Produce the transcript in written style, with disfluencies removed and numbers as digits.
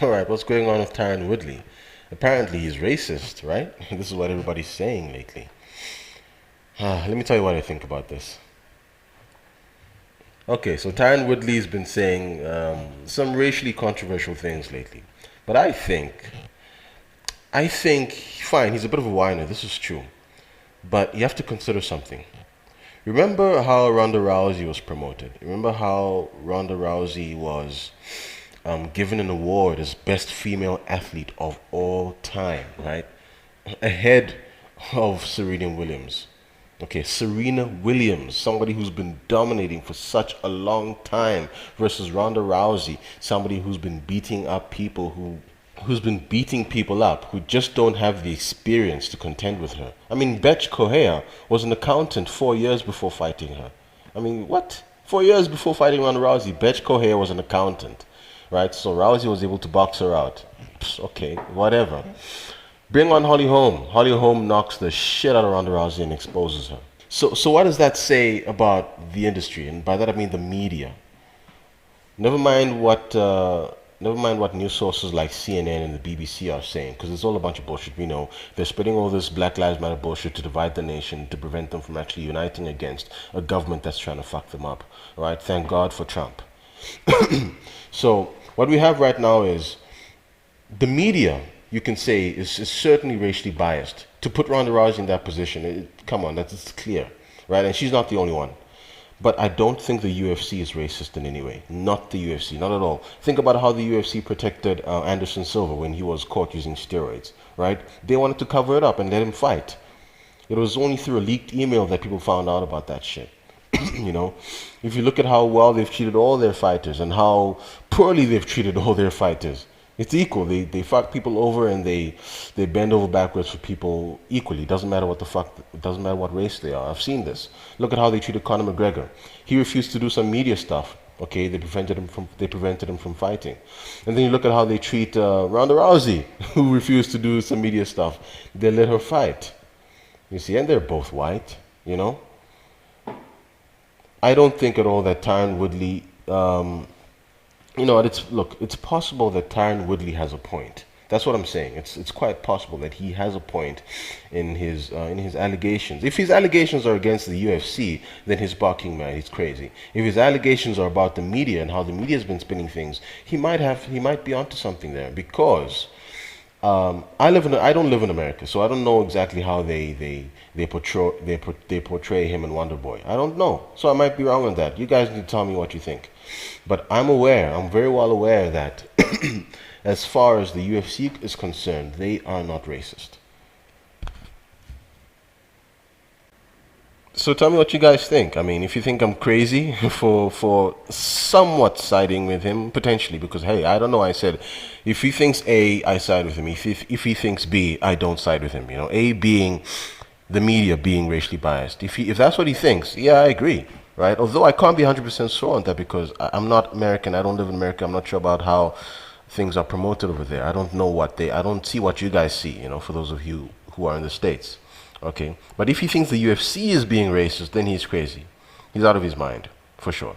All right, what's going on with Tyron Woodly? Apparently he's racist, right? This is what everybody's saying lately. Let me tell you what I think about this. Okay, so Tyron Woodley's been saying some racially controversial things lately. But I think, fine, he's a bit of a whiner, this is true. But you have to consider something. Remember how Ronda Rousey was promoted? Remember how Ronda Rousey was given an award as best female athlete of all time, right? Ahead of Serena Williams. Okay, Serena Williams, somebody who's been dominating for such a long time, versus Ronda Rousey, somebody who's been beating up people who's been beating people up who just don't have the experience to contend with her. I mean, Betch Correa was an accountant 4 years before fighting her. I mean, what? 4 years before fighting Ronda Rousey, Betch Correa was an accountant, right? So Rousey was able to box her out. Okay, whatever. Bring on Holly Holm. Holly Holm knocks the shit out of Ronda Rousey and exposes her. So what does that say about the industry? And by that I mean the media. Never mind what news sources like CNN and the BBC are saying, because it's all a bunch of bullshit. We know they're spreading all this Black Lives Matter bullshit to divide the nation, to prevent them from actually uniting against a government that's trying to fuck them up. Right? Thank God for Trump. So what we have right now is the media, you can say, is certainly racially biased. To put Ronda Rousey in that position, come on, that's clear, right? And she's not the only one. But I don't think the UFC is racist in any way. Not the UFC, not at all. Think about how the UFC protected Anderson Silva when he was caught using steroids, right? They wanted to cover it up and let him fight. It was only through a leaked email that people found out about that shit. You know, if you look at how well they've treated all their fighters and how poorly they've treated all their fighters, it's equal. They fuck people over and they bend over backwards for people equally. It doesn't matter what the fuck, it doesn't matter what race they are. I've seen this. Look at how they treated Conor McGregor. He refused to do some media stuff. Okay, they prevented him from fighting. And then you look at how they treat Ronda Rousey, who refused to do some media stuff. They let her fight. You see, and they're both white, you know. I don't think at all that Tyron Woodley, it's possible that Tyron Woodley has a point. That's what I'm saying. It's quite possible that he has a point in his allegations. If his allegations are against the UFC, then he's barking mad. He's crazy. If his allegations are about the media and how the media has been spinning things, he might be onto something there. Because I don't live in America, so I don't know exactly how they portray him and Wonder Boy. I don't know, so I might be wrong on that. You guys need to tell me what you think. But I'm very well aware that as far as the UFC is concerned, they are not racist. So tell me what you guys think. I mean, if you think I'm crazy for somewhat siding with him, potentially, because hey, I don't know. I said, if he thinks A, I side with him. If he thinks B, I don't side with him. You know, A being the media being racially biased. If that's what he thinks, yeah, I agree, right? Although I can't be 100% sure on that because I'm not American. I don't live in America. I'm not sure about how things are promoted over there. I don't see what you guys see. You know, for those of you who are in the States. Okay, but if he thinks the UFC is being racist, then he's crazy. He's out of his mind, for sure.